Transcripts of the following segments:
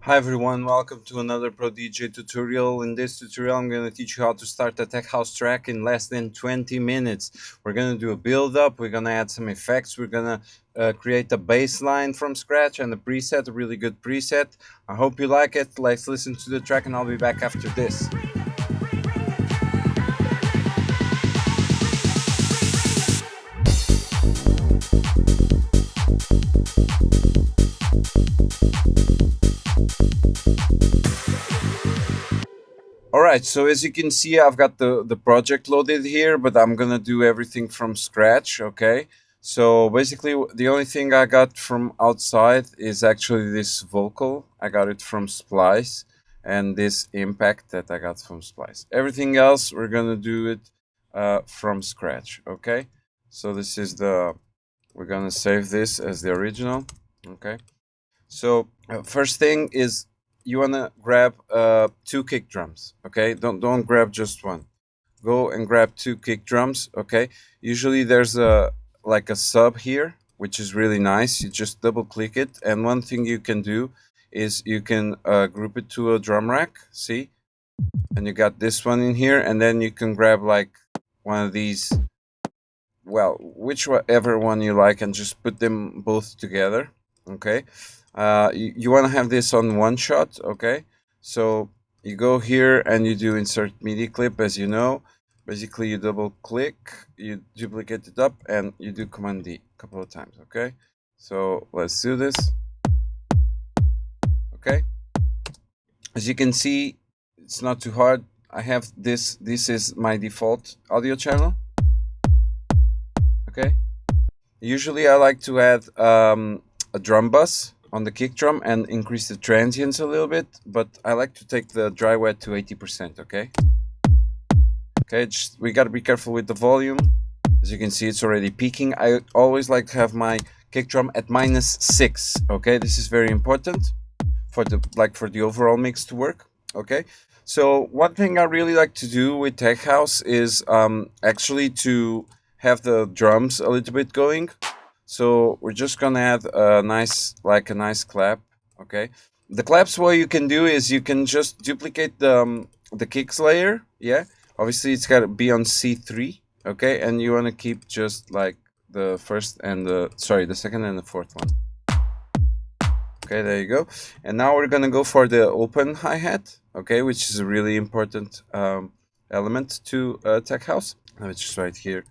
Hi everyone, welcome to another Pro DJ tutorial. In this tutorial I'm going to teach you how to start a tech house track in less than 20 minutes. We're going to do a build up, we're going to add some effects, we're going to create a bass line from scratch and a preset, a really good preset. I hope you like it. Let's listen to the track and I'll be back after this. Alright, so as you can see, I've got the project loaded here, but I'm gonna do everything from scratch, okay? So basically, the only thing I got from outside is actually this vocal. I got it from Splice, and this impact that I got from Splice. Everything else, we're gonna do it from scratch, okay? So this is we're gonna save this as the original, okay? So first thing is you wanna grab two kick drums. Okay, don't grab just one. Go and grab two kick drums. Okay, usually there's a sub here, which is really nice. You just double click it, and one thing you can do is you can group it to a drum rack. See, and you got this one in here, and then you can grab like one of these. Well, whichever one you like, and just put them both together. Okay, you want to have this on one shot. Okay, so you go here and you do insert MIDI clip. As you know, basically you double click, you duplicate it up, and you do Command D a couple of times. Okay, so let's do this. Okay, as you can see, it's not too hard. I have this is my default audio channel. Okay, usually I like to add a drum bus on the kick drum and increase the transients a little bit, but I like to take the dry wet to 80%. Okay, we got to be careful with the volume. As you can see, it's already peaking. I always like to have my kick drum at -6. Okay, this is very important for the overall mix to work. Okay, so one thing I really like to do with tech house is actually to have the drums a little bit going. So we're just gonna add a nice clap. Okay, the claps, what you can do is you can just duplicate the kicks layer. Yeah, obviously it's got to be on C3. Okay, and you want to keep just like the first and the second and the fourth one. Okay, there you go. And now we're gonna go for the open hi-hat. Okay, which is a really important element to tech house. Let's just write here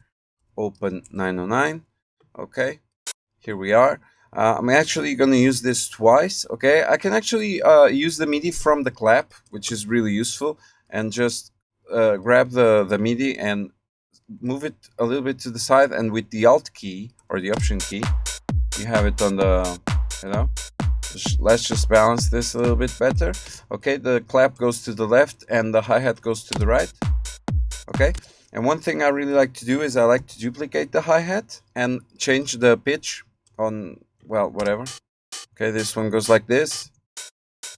open 909. Okay, here we are. I'm actually going to use this twice. Okay, I can actually use the MIDI from the clap, which is really useful, and just grab the MIDI and move it a little bit to the side, and with the Alt key or the Option key, you have it on the, let's just balance this a little bit better. Okay, the clap goes to the left and the hi-hat goes to the right. Okay, and one thing I really like to do is I like to duplicate the hi-hat and change the pitch on, well, whatever. Okay, this one goes like this.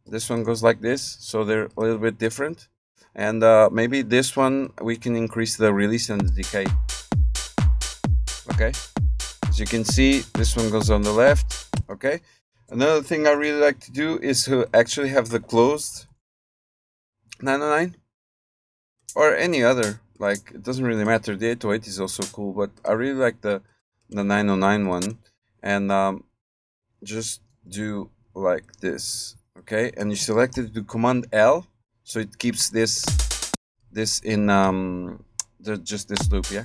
This one goes like this. So they're a little bit different. And maybe this one, we can increase the release and the decay. Okay, as you can see, this one goes on the left. Okay, another thing I really like to do is to actually have the closed 909 or any other, like, it doesn't really matter. The 808 is also cool, but I really like the 909 one. And just do like this. Okay, and you select it, do Command L, so it keeps this in just this loop. Yeah,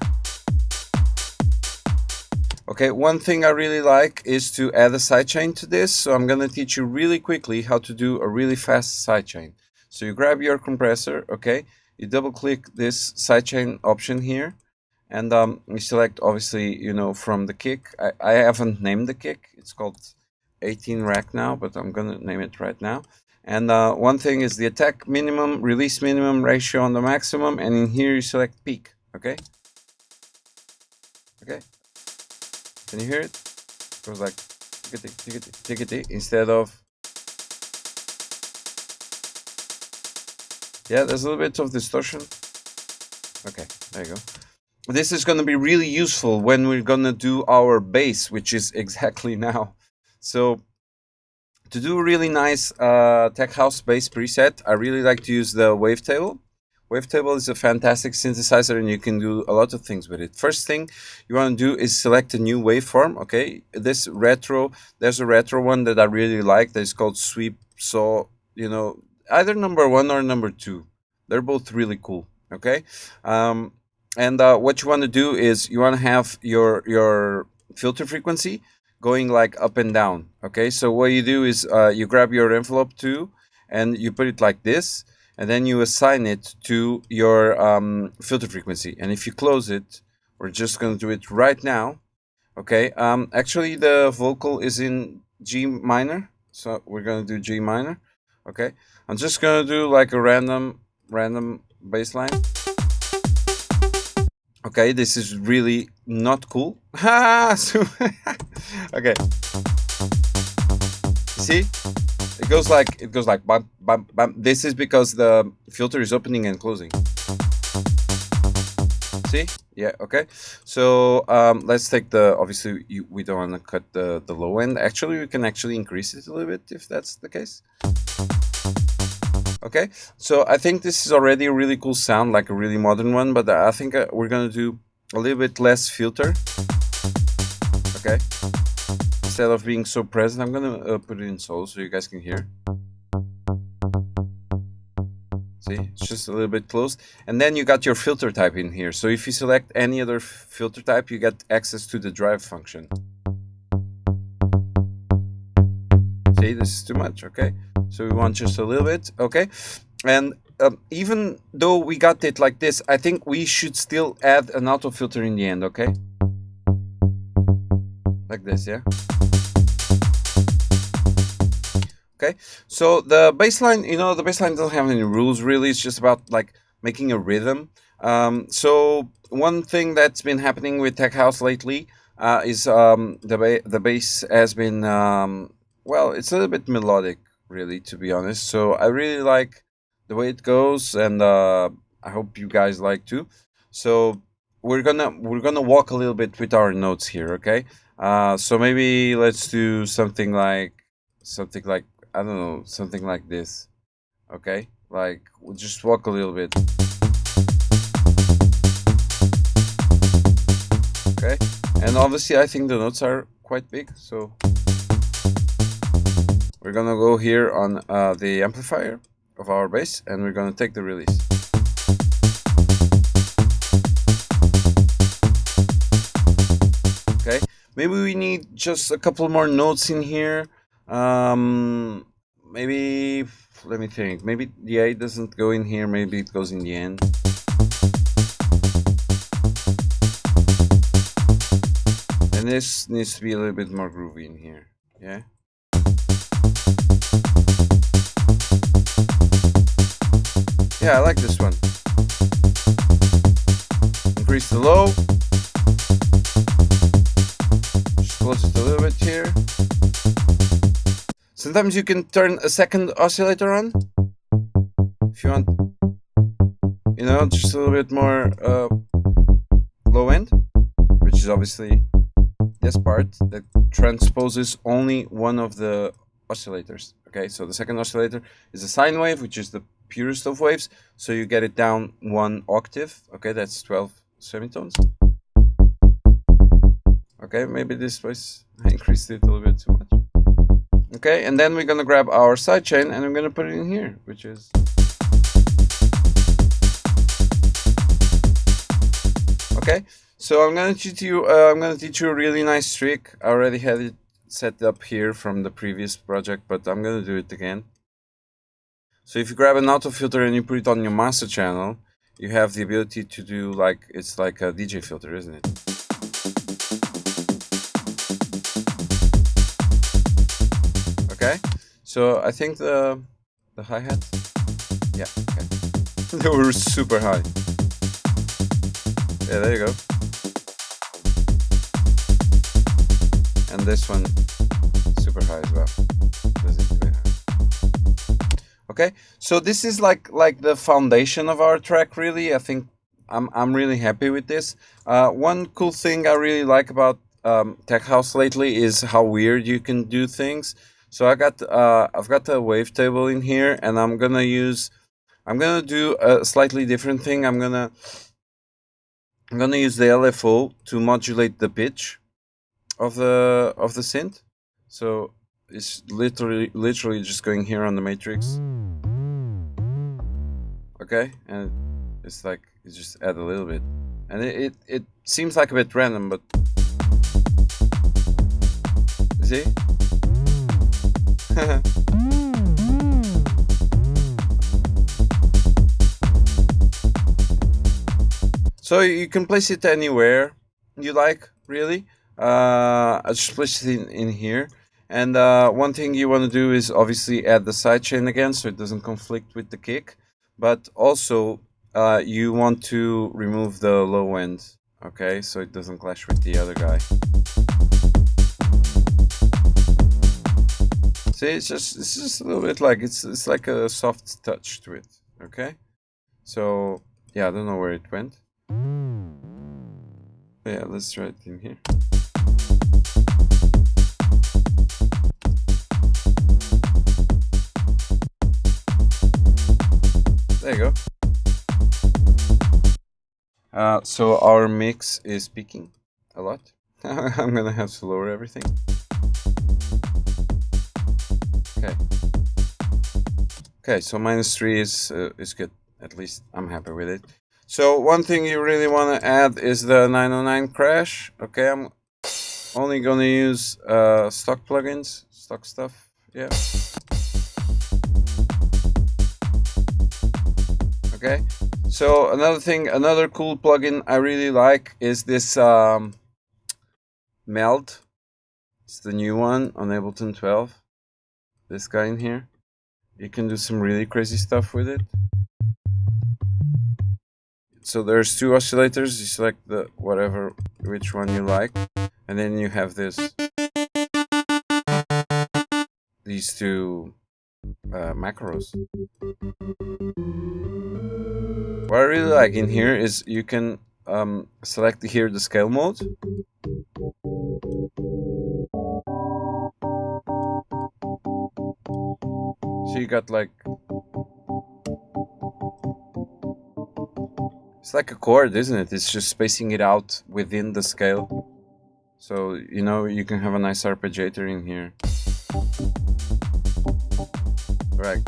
okay, one thing I really like is to add a sidechain to this, so I'm gonna teach you really quickly how to do a really fast sidechain. So you grab your compressor. Okay, you double click this sidechain option here, and you select, obviously, from the kick. I haven't named the kick. It's called 18 rack now, but I'm gonna name it right now. And one thing is the attack minimum, release minimum, ratio on the maximum, and in here you select peak. Okay, can you hear it? It goes like tickety instead of, yeah, there's a little bit of distortion. Okay, there you go. This is going to be really useful when we're going to do our bass, which is exactly now. So To do a really nice tech house bass preset, I really like to use the wavetable. Wavetable is a fantastic synthesizer and you can do a lot of things with it. First thing you want to do is select a new waveform, okay? There's a retro one that I really like that is called Sweep. So, you know, either number 1 or number 2. They're both really cool, okay? What you want to do is you want to have your filter frequency going like up and down, okay? So what you do is you grab your envelope 2 and you put it like this, and then you assign it to your filter frequency. And if you close it, we're just going to do it right now, okay? Actually, the vocal is in G minor, so we're going to do G minor, okay? I'm just going to do like a random bass line. Okay, this is really not cool. Okay. See? It goes like bump, bump, bump. This is because the filter is opening and closing. See? Yeah, okay. So let's take the, obviously we don't want to cut the low end. Actually, we can actually increase it a little bit if that's the case. Okay, so I think this is already a really cool sound, like a really modern one, but I think we're gonna do a little bit less filter. Okay, instead of being so present, I'm gonna put it in solo so you guys can hear. See, it's just a little bit close. And then you got your filter type in here. So if you select any other filter type, you get access to the drive function. See, this is too much, okay? So we want just a little bit, okay? And even though we got it like this, I think we should still add an auto filter in the end, okay? Like this, yeah? Okay, so the bassline, you know, the bassline doesn't have any rules really. It's just about like making a rhythm. So one thing that's been happening with tech house lately is the bass has been, well, it's a little bit melodic, really, to be honest. So I really like the way it goes, and I hope you guys like too. So we're gonna walk a little bit with our notes here, okay? So maybe let's do something like I don't know, something like this, okay? Like we'll just walk a little bit, okay? And obviously, I think the notes are quite big, so we're gonna go here on the amplifier of our bass, and we're gonna take the release. Okay, maybe we need just a couple more notes in here. Maybe, let me think, maybe the A doesn't go in here, maybe it goes in the end. And this needs to be a little bit more groovy in here, yeah? Yeah, I like this one. Increase the low. Just close it a little bit here. Sometimes you can turn a second oscillator on if you want, you know, just a little bit more low end, which is obviously this part that transposes only one of the oscillators. Okay, so the second oscillator is a sine wave, which is the purest of waves, so you get it down 1 octave. Okay, that's 12 semitones. Okay, maybe this was, I increased it a little bit too much. Okay, and then we're gonna grab our sidechain and I'm gonna put it in here, which is okay. So I'm gonna teach you a really nice trick. I already had it set up here from the previous project, but I'm gonna do it again. So if you grab an auto filter and you put it on your master channel, you have the ability to do like, it's like a DJ filter, isn't it? Okay, so I think the hi-hats, yeah, okay. They were super high. Yeah, there you go. And this one, super high as well. Okay, so this is like the foundation of our track, really. I think I'm really happy with this. One cool thing I really like about tech house lately is how weird you can do things. So I've got the wavetable in here, and I'm gonna do a slightly different thing. I'm gonna use the LFO to modulate the pitch of the synth. So it's literally just going here on the matrix. Okay, and it's like you just add a little bit, and it seems like a bit random, but see. So you can place it anywhere you like, really. I just place it in here. And one thing you want to do is obviously add the sidechain again, so it doesn't conflict with the kick. But also, you want to remove the low end, okay, so it doesn't clash with the other guy. See, it's just a little bit like it's like a soft touch to it, okay. So yeah, I don't know where it went. Yeah, let's try it in here. There you go. So our mix is peaking a lot. I'm gonna have to lower everything. Okay. Okay, so -3 is good. At least I'm happy with it. So one thing you really want to add is the 909 crash. Okay, I'm only gonna use stock plugins, stock stuff. Yeah. Okay. So another cool plugin I really like is this Meld. It's the new one on Ableton 12. This guy in here. You can do some really crazy stuff with it. So there's two oscillators. You select which one you like, and then you have these two macros. What I really like in here is you can select here the scale mode. So you got like, it's like a chord, isn't it? It's just spacing it out within the scale. So, you can have a nice arpeggiator in here. Right.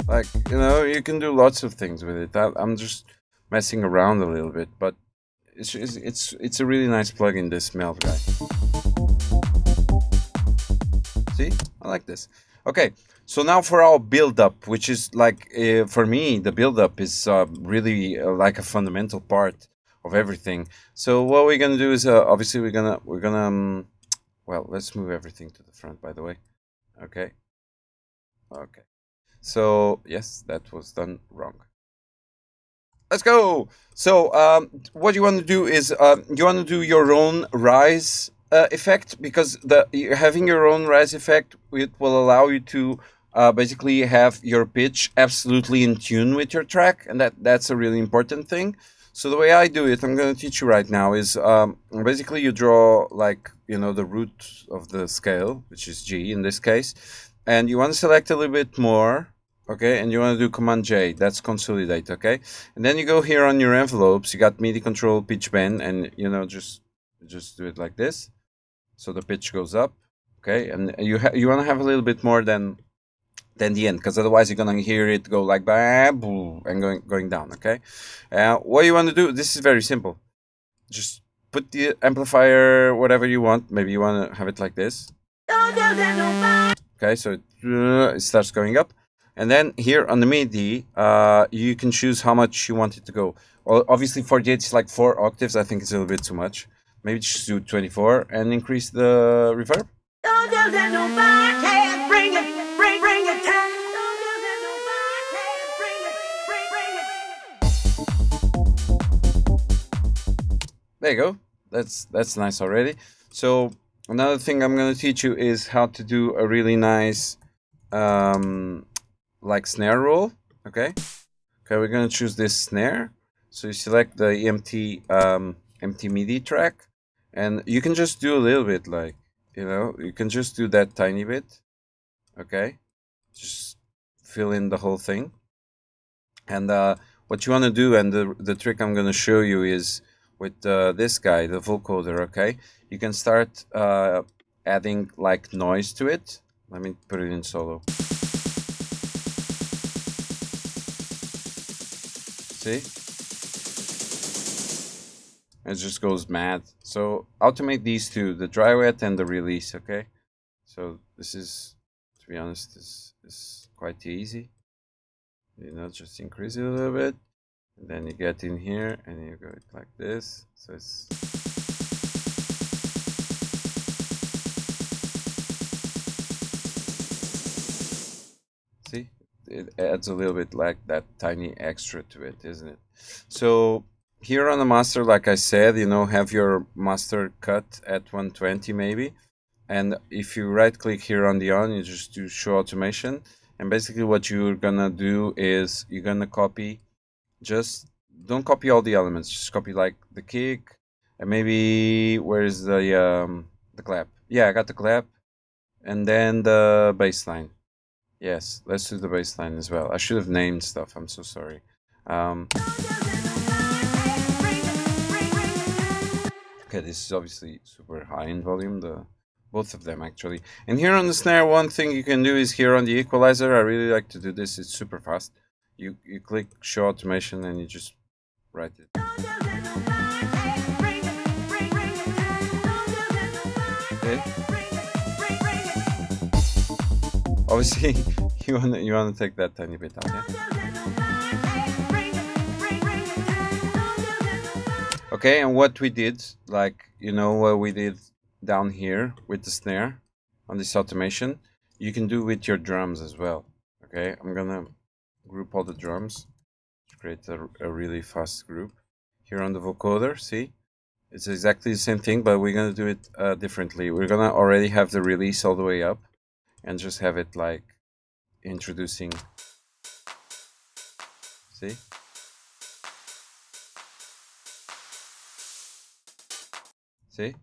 Like, you can do lots of things with it. I'm just messing around a little bit, but it's a really nice plugin, this Meld guy. See, I like this. Okay, so now for our build-up, which is like, for me, the build-up is really like a fundamental part of everything. So what we're gonna do is obviously we're gonna well, let's move everything to the front, by the way. Okay. So yes, that was done wrong. Let's go. So what you want to do is you want to do your own rise effect, because having your own rise effect, it will allow you to basically have your pitch absolutely in tune with your track, and that's a really important thing. So the way I do it, I'm going to teach you right now, is basically you draw like the root of the scale, which is G in this case, and you want to select a little bit more. Okay, and you want to do Command J, that's consolidate, okay? And then you go here on your envelopes, you got MIDI control, pitch bend, and just do it like this. So the pitch goes up, okay? And you want to have a little bit more than the end, because otherwise you're gonna hear it go like boo, and going down, okay? What you want to do, this is very simple. Just put the amplifier whatever you want. Maybe you want to have it like this. Okay, so it starts going up. And then here on the MIDI, you can choose how much you want it to go. Well, obviously 48 is like 4 octaves. I think it's a little bit too much. Maybe just do 24 and increase the reverb. There you go. That's nice already. So another thing I'm going to teach you is how to do a really nice like snare roll. Okay, we're gonna choose this snare. So you select the EMT empty MIDI track, and you can just do a little bit, like, you know, you can just do that tiny bit, okay? Just fill in the whole thing. And what you want to do, and the trick I'm going to show you is with this guy, the vocoder, okay? You can start adding like noise to it. Let me put it in solo. See? It just goes mad. So automate these two, the dry wet and the release, okay? So this is, to be honest, this is quite easy. You know, just increase it a little bit, and then you get in here and you go like this. So it's see, it adds a little bit like that tiny extra to it, isn't it? So here on the master, like I said, you know, have your master cut at 120 maybe, and if you right click here on the on, you just do show automation. And basically what you're gonna do is you're gonna copy, just don't copy all the elements, just copy like the kick, and maybe where's the clap. Yeah, I got the clap, and then the bass line. Yes, let's do the bass line as well. I should have named stuff, I'm so sorry. Okay, this is obviously super high in volume, both of them actually. And here on the snare, one thing you can do is here on the equalizer, I really like to do this, it's super fast. You click show automation and you just write it. Okay. Obviously, you wanna take that tiny bit out, yeah? Okay, and what we did, like, you know, what we did down here with the snare on this automation, you can do with your drums as well. Okay, I'm gonna group all the drums to create a really fast group. Here on the vocoder, see? It's exactly the same thing, but we're gonna do it differently. We're gonna already have the release all the way up and just have it like introducing, see? See?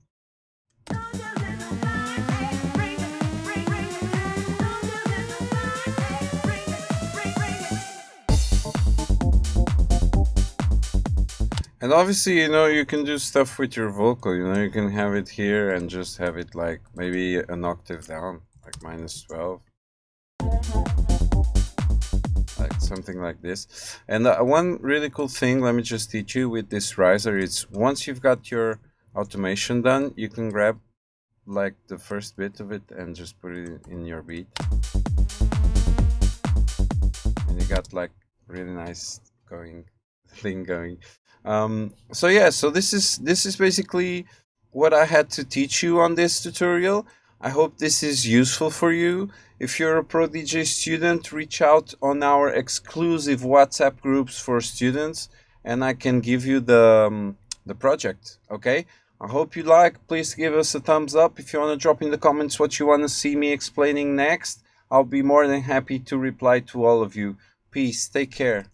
And obviously, you know, you can do stuff with your vocal, you know, you can have it here and just have it like maybe an octave down, like -12. Like something like this. And one really cool thing, let me just teach you with this riser, is once you've got your automation done, you can grab like the first bit of it and just put it in your beat. And you got like really nice thing going. So yeah, so this is basically what I had to teach you on this tutorial. I hope this is useful for you. If you're a Pro DJ student, reach out on our exclusive WhatsApp groups for students, and I can give you the project. Okay, I hope you like. Please give us a thumbs up. If you want to drop in the comments what you want to see me explaining next, I'll be more than happy to reply to all of you. Peace, take care.